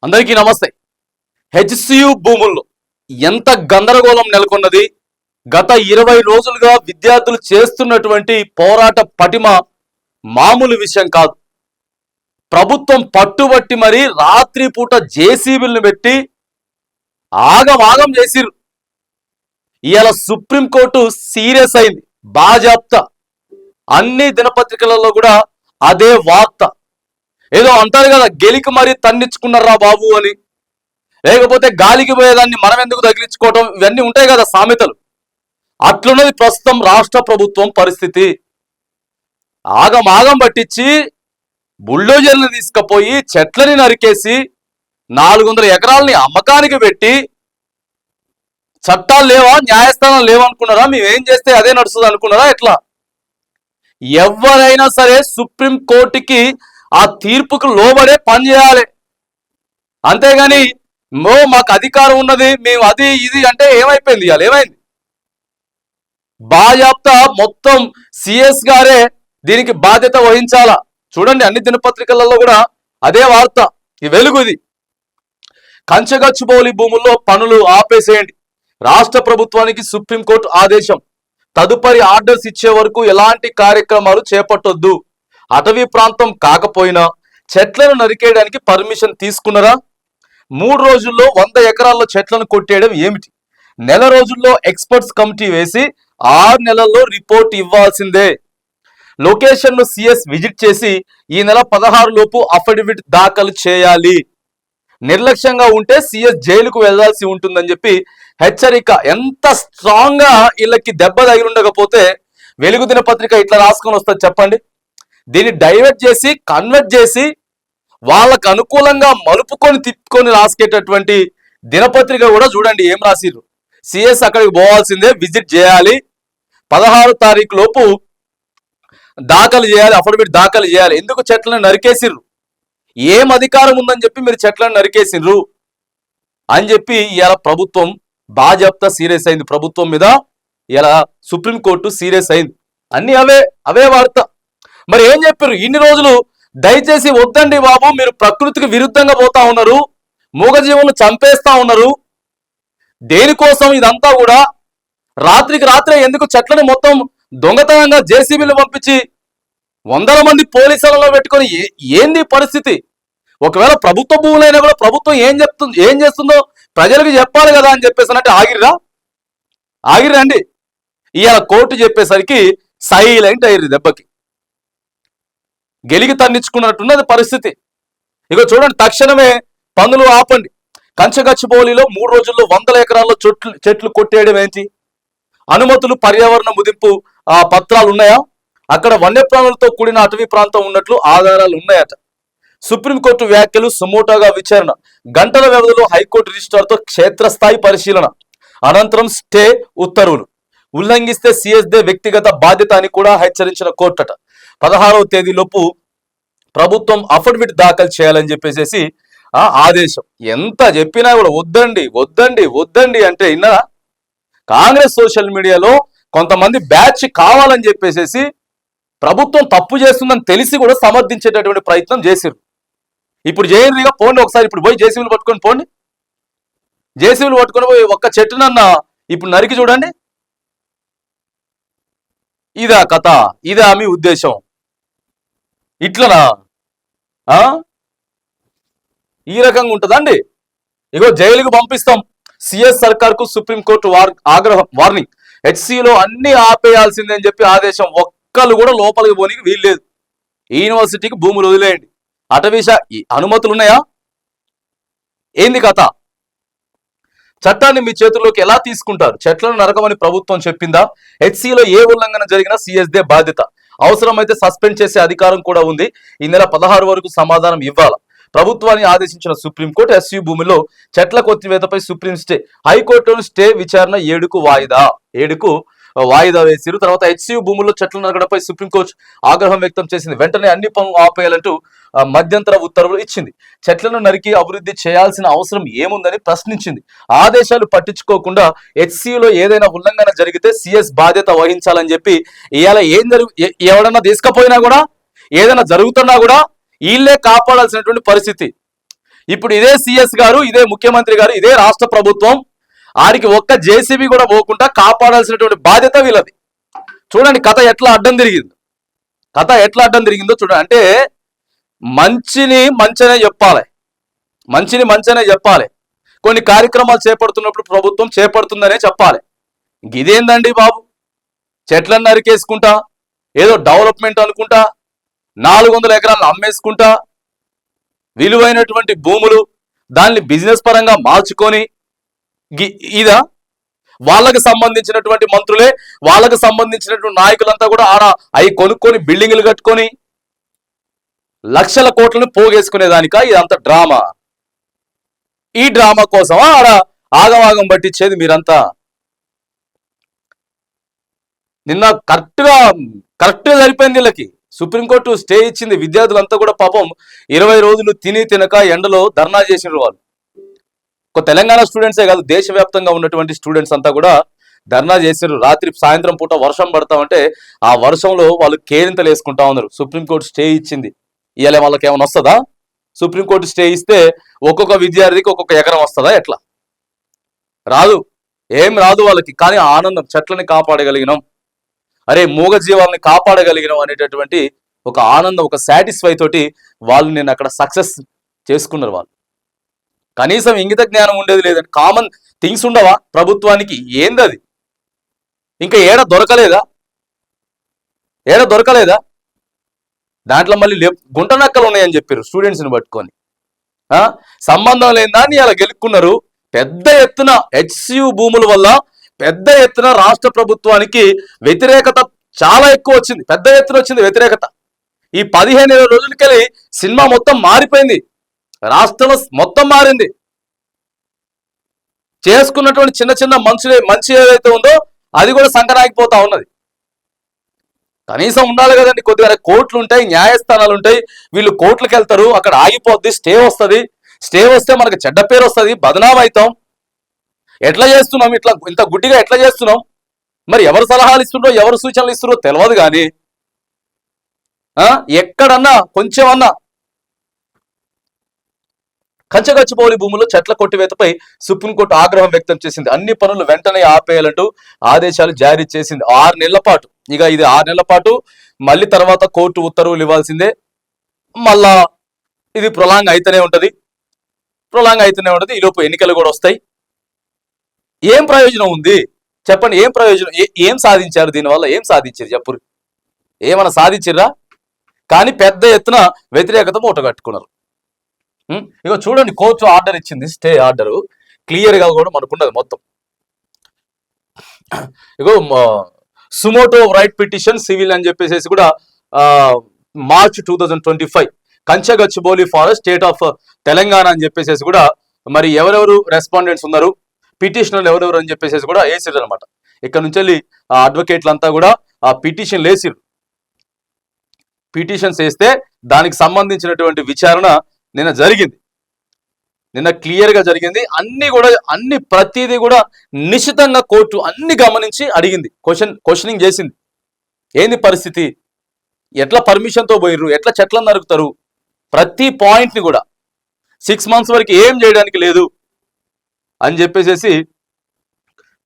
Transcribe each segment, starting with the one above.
అందరికీ నమస్తే. హెచ్సియు భూముల్లో ఎంత గందరగోళం నెలకొన్నది. గత 20 రోజులుగా విద్యార్థులు చేస్తున్నటువంటి పోరాట పటిమ మామూలు విషయం కాదు. ప్రభుత్వం పట్టుబట్టి మరి రాత్రిపూట జేసీబీలను పెట్టి ఆగమాగం చేసిరు. ఇవాళ సుప్రీంకోర్టు సీరియస్ అయింది. బాజాప్తా అన్ని దినపత్రికలలో కూడా అదే వార్త. ఏదో అంటారు కదా, గెలికి మరి తన్నిచ్చుకున్నారా బాబు అని, లేకపోతే గాలికి పోయేదాన్ని మనం ఎందుకు తగిలించుకోవటం, ఇవన్నీ ఉంటాయి కదా సామెతలు. అట్లున్నది ప్రస్తుతం రాష్ట్ర ప్రభుత్వం పరిస్థితి. ఆగమాగం పట్టించి బుల్డోజర్ని తీసుకుపోయి చెట్లని నరికేసి 400 ఎకరాలని అమ్మకానికి పెట్టి, చట్టాలు లేవా, న్యాయస్థానం లేవనుకున్నారా, మేమేం చేస్తే అదే నడుస్తుంది అనుకున్నారా? ఎట్లా? ఎవరైనా సరే సుప్రీం కోర్టుకి ఆ తీర్పుకు లోబడే పని చేయాలి. అంతేగాని మాకు అధికారం ఉన్నది, మేము అది ఇది అంటే ఏమైపోయింది? ఇవాళ ఏమైంది? బాజాప్తా మొత్తం సిఎస్ గారే దీనికి బాధ్యత వహించాలా. చూడండి, అన్ని దినపత్రికలలో కూడా అదే వార్త. ఈ వెలుగు ఇది. కంచగచ్చిబౌలి భూముల్లో పనులు ఆపేసేయండి, రాష్ట్ర ప్రభుత్వానికి సుప్రీంకోర్టు ఆదేశం. తదుపరి ఆర్డర్స్ ఇచ్చే వరకు ఎలాంటి కార్యక్రమాలు చేపట్టొద్దు. అటవీ ప్రాంతం కాకపోయినా చెట్లను నరికేయడానికి పర్మిషన్ తీసుకున్నారా? 3 రోజుల్లో 100 ఎకరాల్లో చెట్లను కొట్టేయడం ఏమిటి? నెల రోజుల్లో ఎక్స్పర్ట్స్ కమిటీ వేసి 6 నెలల్లో రిపోర్ట్ ఇవ్వాల్సిందే. లొకేషన్ ను సిఎస్ విజిట్ చేసి ఈ నెల 16 లోపు అఫిడవిట్ దాఖలు చేయాలి. నిర్లక్ష్యంగా ఉంటే సిఎస్ జైలుకు వెళ్లాల్సి ఉంటుందని చెప్పి హెచ్చరిక. ఎంత స్ట్రాంగ్ గా వీళ్ళకి దెబ్బ తగిలిండకపోతే వెలుగు దినపత్రిక ఇట్లా రాసుకొని వస్తుంది చెప్పండి? దీన్ని డైవర్ట్ చేసి కన్వర్ట్ చేసి వాళ్ళకు అనుకూలంగా మలుపుకొని తిప్పుకొని రాసుకేటటువంటి దినపత్రిక కూడా చూడండి ఏం రాసిర్రు. సిఎస్ అక్కడికి పోవాల్సిందే, విజిట్ చేయాలి, 16 తారీఖు లోపు దాఖలు చేయాలి, అఫిడవిట్ దాఖలు చేయాలి. ఎందుకు చెట్లను నరికేసిర్రు? ఏం అధికారం ఉందని చెప్పి మీరు చెట్లను నరికేసిర్రు అని చెప్పి ఇలా ప్రభుత్వం బాజాప్తా సీరియస్ అయింది. ప్రభుత్వం మీద ఇలా సుప్రీంకోర్టు సీరియస్ అయింది. అన్ని అవే వార్త. మరి ఏం చెప్పారు ఇన్ని రోజులు? దయచేసి వద్దండి బాబు, మీరు ప్రకృతికి విరుద్ధంగా పోతా ఉన్నారు, మూగజీవులను చంపేస్తా ఉన్నారు. దేనికోసం ఇదంతా కూడా? రాత్రికి రాత్రే ఎందుకు చెట్లను మొత్తం దొంగతనంగా జేసీబీలు పంపించి 100 మంది పోలీసులలో పెట్టుకొని ఏంది పరిస్థితి? ఒకవేళ ప్రభుత్వ భూములైనా కూడా ప్రభుత్వం ఏం చేస్తుందో ప్రజలకు చెప్పాలి కదా అని చెప్పేసి అంటే ఆగిరండి. ఇవాళ కోర్టు చెప్పేసరికి సైలెంట్ అయ్యారు. దెబ్బకి గెలిగి తన్నించుకున్నట్టున్నది పరిస్థితి. ఇక చూడండి, తక్షణమే పనులు ఆపండి. కంచగచ్చిబౌలిలో 3 రోజుల్లో 100 ఎకరాల్లో చెట్లు కొట్టేయడం ఏంటి? అనుమతులు, పర్యావరణ ముదింపు పత్రాలు ఉన్నాయా? అక్కడ వన్యప్రాణులతో కూడిన అటవీ ప్రాంతం ఉన్నట్లు ఆధారాలు ఉన్నాయట. సుప్రీంకోర్టు వ్యాఖ్యలు సుమోటోగా విచారణ. గంటల వ్యవధిలో హైకోర్టు రిజిస్ట్రార్తో క్షేత్రస్థాయి పరిశీలన. అనంతరం స్టే ఉత్తర్వులు. ఉల్లంఘిస్తే సిఎస్దే వ్యక్తిగత బాధ్యత అని కూడా హెచ్చరించిన కోర్టట. 16వ తేదీలోపు ప్రభుత్వం అఫిడవిట్ దాఖలు చేయాలని చెప్పేసి ఆదేశం. ఎంత చెప్పినా కూడా వద్దండి వద్దండి వద్దండి అంటే విన్నారా? కాంగ్రెస్ సోషల్ మీడియాలో కొంతమంది బ్యాచ్ కావాలని చెప్పేసి ప్రభుత్వం తప్పు చేస్తుందని తెలిసి కూడా సమర్థించేటటువంటి ప్రయత్నం చేశారు. ఇప్పుడు చేయండి, ఇక పోండి ఒకసారి. ఇప్పుడు పోయి జేసీబీలు పట్టుకొని పోండి. జేసీబీలు పట్టుకొని పోయి ఒక్క చెట్టునన్న ఇప్పుడు నరికి చూడండి. ఇదా కథ? ఇదా మీ ఉద్దేశం? ఇట్లనా? ఈ రకంగా ఉంటుందండి. ఇగో జైలుకు పంపిస్తాం. సిఎస్ సర్కార్కు సుప్రీంకోర్టు వార్నింగ్. హెచ్సిలో అన్ని ఆపేయాల్సిందే అని చెప్పి ఆదేశం. ఒక్కళ్ళు కూడా లోపలికి పోనీకి వీల్లేదు. ఈ యూనివర్సిటీకి భూములు వదిలేయండి. అటవీ అనుమతులు ఉన్నాయా? ఏంది కథ? చట్టాన్ని మీ చేతుల్లోకి ఎలా తీసుకుంటారు? చెట్లను నరకమని ప్రభుత్వం చెప్పిందా? హెచ్సిలో ఏ ఉల్లంఘన జరిగినా సిఎస్దే బాధ్యత. అవసరమైతే సస్పెండ్ చేసే అధికారం కూడా ఉంది. ఈ నెల 16 వరకు సమాధానం ఇవ్వాల. ప్రభుత్వాన్ని ఆదేశించిన సుప్రీంకోర్టు ఎస్యు భూమిలో చెట్ల కొత్తివేతపై సుప్రీం స్టే. హైకోర్టులో స్టే విచారణ 7కు వాయిదా వేసిరు. తర్వాత హెచ్సియు భూముల్లో చెట్లు నరకడంపై సుప్రీంకోర్టు ఆగ్రహం వ్యక్తం చేసింది. వెంటనే అన్ని పనులు ఆపేయాలంటూ మధ్యంతర ఉత్తర్వులు ఇచ్చింది. చెట్లను నరికి అభివృద్ధి చేయాల్సిన అవసరం ఏముందని ప్రశ్నించింది. ఆదేశాలు పట్టించుకోకుండా హెచ్సియులో ఏదైనా ఉల్లంఘన జరిగితే సిఎస్ బాధ్యత వహించాలని చెప్పి ఇవాళ ఎవడన్నా తీసుకపోయినా కూడా, ఏదైనా జరుగుతున్నా కూడా వీళ్ళే కాపాడాల్సినటువంటి పరిస్థితి. ఇప్పుడు ఇదే సిఎస్ గారు, ఇదే ముఖ్యమంత్రి గారు, ఇదే రాష్ట్ర ప్రభుత్వం ఆడికి ఒక్క జేసీబీ కూడా పోకుండా కాపాడాల్సినటువంటి బాధ్యత వీళ్ళది. చూడండి కథ ఎట్లా అడ్డం తిరిగింది, కథ ఎట్లా అడ్డం తిరిగిందో చూడండి. అంటే మంచిని మంచనే చెప్పాలి, మంచిని మంచనే చెప్పాలి. కొన్ని కార్యక్రమాలు చేపడుతున్నప్పుడు ప్రభుత్వం చేపడుతుందనే చెప్పాలి. ఇదేందండి బాబు, చెట్లను నరికేసుకుంటా, ఏదో డెవలప్మెంట్ అనుకుంటా, 400 ఎకరాలను అమ్మేసుకుంటా, విలువైనటువంటి భూములు దాన్ని బిజినెస్ పరంగా మార్చుకొని ఇదా వాళ్ళకి సంబంధించినటువంటి మంత్రులే, వాళ్ళకి సంబంధించినటువంటి నాయకులంతా కూడా ఆడ అవి కొనుక్కొని బిల్డింగులు కట్టుకొని లక్షల కోట్లను పోగేసుకునేదానిక ఇదంతా డ్రామా? ఈ డ్రామా కోసమా ఆడ ఆగమాగం పట్టించేది మీరంతా? నిన్న కరెక్ట్గా సరిపోయింది వీళ్ళకి. సుప్రీంకోర్టు స్టే ఇచ్చింది. విద్యార్థులంతా కూడా పాపం 20 రోజులు తిని తినక ఎండలో ధర్నా చేసినారు. వాళ్ళు ఒక తెలంగాణ స్టూడెంట్సే కాదు, దేశవ్యాప్తంగా ఉన్నటువంటి స్టూడెంట్స్ అంతా కూడా ధర్నా చేసినారు. రాత్రి సాయంత్రం పూట వర్షం పడతామంటే ఆ వర్షంలో వాళ్ళు కేరింతలు వేసుకుంటా ఉన్నారు. సుప్రీంకోర్టు స్టే ఇచ్చింది. ఇవాళ వాళ్ళకి ఏమైనా వస్తుందా? సుప్రీంకోర్టు స్టే ఇస్తే ఒక్కొక్క విద్యార్థికి ఒక్కొక్క ఎకరం వస్తుందా? ఎట్లా రాదు, ఏం రాదు వాళ్ళకి. కానీ ఆనందం, చెట్లని కాపాడగలిగినాం, అరే మూగ జీవాలని కాపాడగలిగినాం అనేటటువంటి ఒక ఆనందం, ఒక సాటిస్ఫై తోటి వాళ్ళు నేను అక్కడ సక్సెస్ చేసుకున్నారు. వాళ్ళు కనీసం ఇంగిత జ్ఞానం ఉండేది లేదండి. కామన్ థింగ్స్ ఉండవా ప్రభుత్వానికి? ఏంది అది? ఇంకా ఏడ దొరకలేదా? దాంట్లో మళ్ళీ గుంట నక్కలు ఉన్నాయని చెప్పారు స్టూడెంట్స్ని పట్టుకొని. సంబంధం లేని దాన్ని అలా గెలుక్కున్నారు. పెద్ద ఎత్తున హెచ్సియు భూముల వల్ల పెద్ద ఎత్తున రాష్ట్ర ప్రభుత్వానికి వ్యతిరేకత చాలా ఎక్కువ వచ్చింది, పెద్ద ఎత్తున వచ్చింది వ్యతిరేకత. ఈ 15 రోజులకెళ్ళి సినిమా మొత్తం మారిపోయింది, రాష్ట్రంలో మొత్తం మారింది. చేసుకున్నటువంటి చిన్న చిన్న మంచి ఏదైతే ఉందో అది కూడా సంకరాగిపోతా ఉన్నది. కనీసం ఉండాలి కదండి, కొద్దిగా కోర్టులు ఉంటాయి, న్యాయస్థానాలు ఉంటాయి. వీళ్ళు కోర్టులకు వెళ్తారు, అక్కడ ఆగిపోద్ది, స్టే వస్తుంది. స్టే వస్తే మనకు చెడ్డ పేరు వస్తుంది, బదనాం అవుతాం. ఎట్లా చేస్తున్నాం? ఇంత గుడ్డిగా ఎట్లా చేస్తున్నాం? మరి ఎవరు సలహాలు ఇస్తుండ్రో, ఎవరు సూచనలు ఇస్తుండ్రో తెలియదు. కానీ ఎక్కడన్నా కొంచెమన్నా కంచగచ్చిపోలి భూముల్లో చెట్ల కొట్టివేతపై సుప్రీంకోర్టు ఆగ్రహం వ్యక్తం చేసింది. అన్ని పనులు వెంటనే ఆపేయాలంటూ ఆదేశాలు జారీ చేసింది. 6 నెలల పాటు. ఇక ఇది 6 నెలల పాటు, మళ్ళీ తర్వాత కోర్టు ఉత్తర్వులు ఇవ్వాల్సిందే. మళ్ళా ఇది ప్రొలాంగ్ అయితేనే ఉంటది. ఈలోపు ఎన్నికలు కూడా వస్తాయి. ఏం ప్రయోజనం ఉంది చెప్పండి? ఏం ప్రయోజనం? ఏం సాధించారు దీనివల్ల? ఏం సాధించారు చెప్పు? ఏమైనా సాధించిర్రా? కానీ పెద్ద ఎత్తున వ్యతిరేకత మూట కట్టుకున్నారు. ఇక చూడండి, కోర్టు ఆర్డర్ ఇచ్చింది, స్టే ఆర్డర్. క్లియర్ గా కూడా మనకున్నది మొత్తం. ఇగో సుమోటో రైట్ పిటిషన్ సివిల్ అని చెప్పేసి కూడా March 2025 Kanchagachibowli forest state of Telangana అని చెప్పేసి కూడా మరి ఎవరెవరు రెస్పాండెంట్స్ ఉన్నారు, పిటిషనర్లు ఎవరెవరు అని చెప్పేసి కూడా వేసిర్రు అనమాట. ఇక్కడ నుంచి వెళ్ళి ఆ అడ్వకేట్లు అంతా కూడా ఆ పిటిషన్లు వేసిర్రు. పిటిషన్స్ వేస్తే దానికి సంబంధించినటువంటి విచారణ నిన్న జరిగింది. నిన్న క్లియర్ గా జరిగింది. అన్ని ప్రతిదీ కూడా నిశ్చితంగా కోర్టు అన్ని గమనించి అడిగింది, క్వశ్చనింగ్ చేసింది. ఏంది పరిస్థితి, ఎట్లా పర్మిషన్తో పోయిర్రు, ఎట్లా చెట్లను నరుకుతారు, ప్రతి పాయింట్ ని కూడా 6 months వరకు ఏం చేయడానికి లేదు అని చెప్పేసి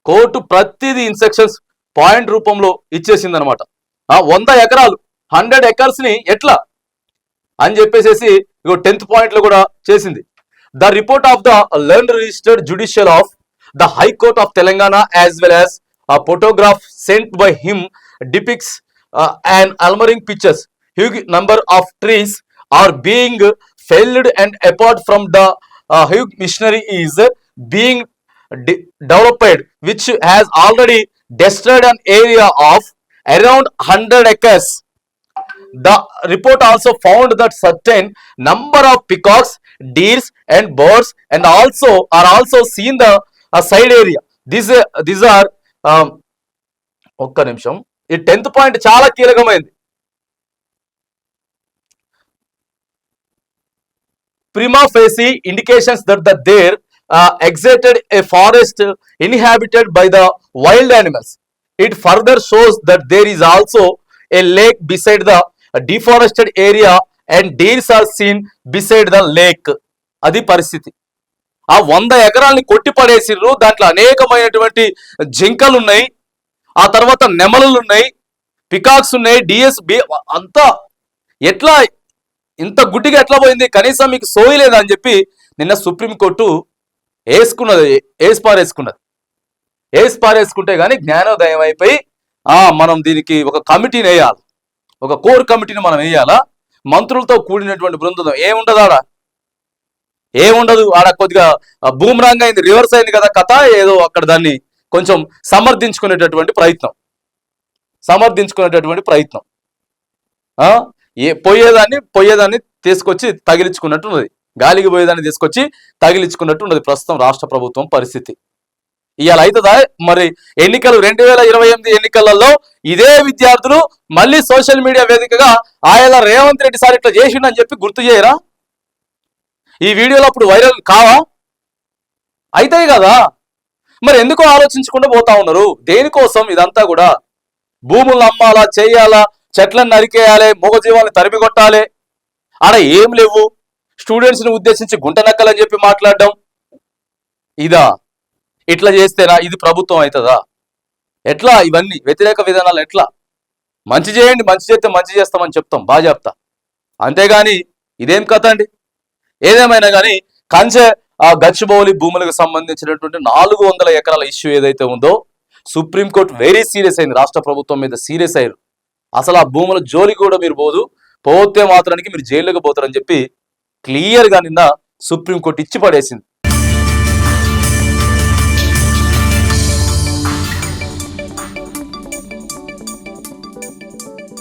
కోర్టు ప్రతిదీ ఇన్స్ట్రక్షన్స్ పాయింట్ రూపంలో ఇచ్చేసింది అనమాట. 100 ఎకరాలు 100 acres ని ఎట్లా అని చెప్పేసి 10th point లో కూడా చేసింది. The report of the learned registered judicial of the high court of Telangana as well as a photograph sent by him depicts an alarming pictures. Huge number of trees are being felled and apart from the huge machinery is being developed, which has already destroyed an area of around 100 acres. The report also found that certain number of peacocks, deers and birds and are also seen the side area. These are ఒక్క నిమిషం. ఈ 10th point చాలా కీలకమైంది. Prima facie indications that there existed a forest inhabited by the wild animals. It further shows that there is also a lake beside the deforested area and deers are seen beside the lake అది పరిస్థితి. ఆ 100 ఎకరాల్ని కొట్టి పడేసిర్రు. దాంట్లో అనేకమైనటువంటి జింకలు ఉన్నాయి, ఆ తర్వాత నెమలులు ఉన్నాయి, పికాక్స్ ఉన్నాయి, డిఎస్బి అంతా. ఎట్లా ఇంత గుడ్డిగా ఎట్లా పోయింది? కనీసం మీకు సోయి లేదా అని చెప్పి నిన్న సుప్రీంకోర్టు వేసుకున్నది, వేసి పారేసుకుంటే కానీ జ్ఞానోదయం అయిపోయి మనం దీనికి ఒక కమిటీని వేయాలి, ఒక కోర్ కమిటీని మనం వేయాలా, మంత్రులతో కూడినటువంటి బృందం. ఏముండదు ఆడ కొద్దిగా బూమరాంగ్ అయింది, రివర్స్ అయింది కదా కథ. ఏదో అక్కడ దాన్ని కొంచెం సమర్థించుకునేటటువంటి ప్రయత్నం పోయేదాన్ని తీసుకొచ్చి తగిలించుకున్నట్టు ఉన్నది, గాలికి పోయేదాన్ని తీసుకొచ్చి తగిలించుకున్నట్టు ఉన్నది ప్రస్తుతం రాష్ట్ర ప్రభుత్వం పరిస్థితి. ఇవాళ అవుతుందా మరి? ఎన్నికలు 2028 ఎన్నికలలో ఇదే విద్యార్థులు మళ్ళీ సోషల్ మీడియా వేదికగా ఆయన రేవంత్ రెడ్డి సార్ ఇట్లా చేసిండని చెప్పి గుర్తు చేయరా? ఈ వీడియోలో అప్పుడు వైరల్ కావా? అయితాయి కదా. మరి ఎందుకో ఆలోచించకుండా పోతా ఉన్నారు. దేనికోసం ఇదంతా కూడా? భూములను అమ్మాలా, చేయాలా, చెట్లను నరికేయాలి, మూగజీవాలను తరిమి కొట్టాలి, ఆడ ఏం లేవు. స్టూడెంట్స్ని ఉద్దేశించి గుంట నక్కలని చెప్పి మాట్లాడడం, ఇదా? ఇట్లా చేస్తేనా ఇది ప్రభుత్వం అవుతుందా? ఎట్లా ఇవన్నీ వ్యతిరేక విధానాలు? ఎట్లా? మంచి చేయండి, మంచి చేస్తే మంచి చేస్తామని చెప్తాం, బాగా చెప్తా. అంతేగాని ఇదేం కథ అండి? ఏదేమైనా కానీ కంచె గచ్చిబౌలి భూములకు సంబంధించినటువంటి 400 ఎకరాల ఇష్యూ ఏదైతే ఉందో సుప్రీంకోర్టు వెరీ సీరియస్ అయింది, రాష్ట్ర ప్రభుత్వం మీద సీరియస్ అయ్యారు. అసలు ఆ భూముల జోలికి కూడా మీరు పోతే మాత్రానికి మీరు జైలుకి పోతారని చెప్పి క్లియర్గా నిన్న సుప్రీంకోర్టు ఇచ్చి పడేసింది.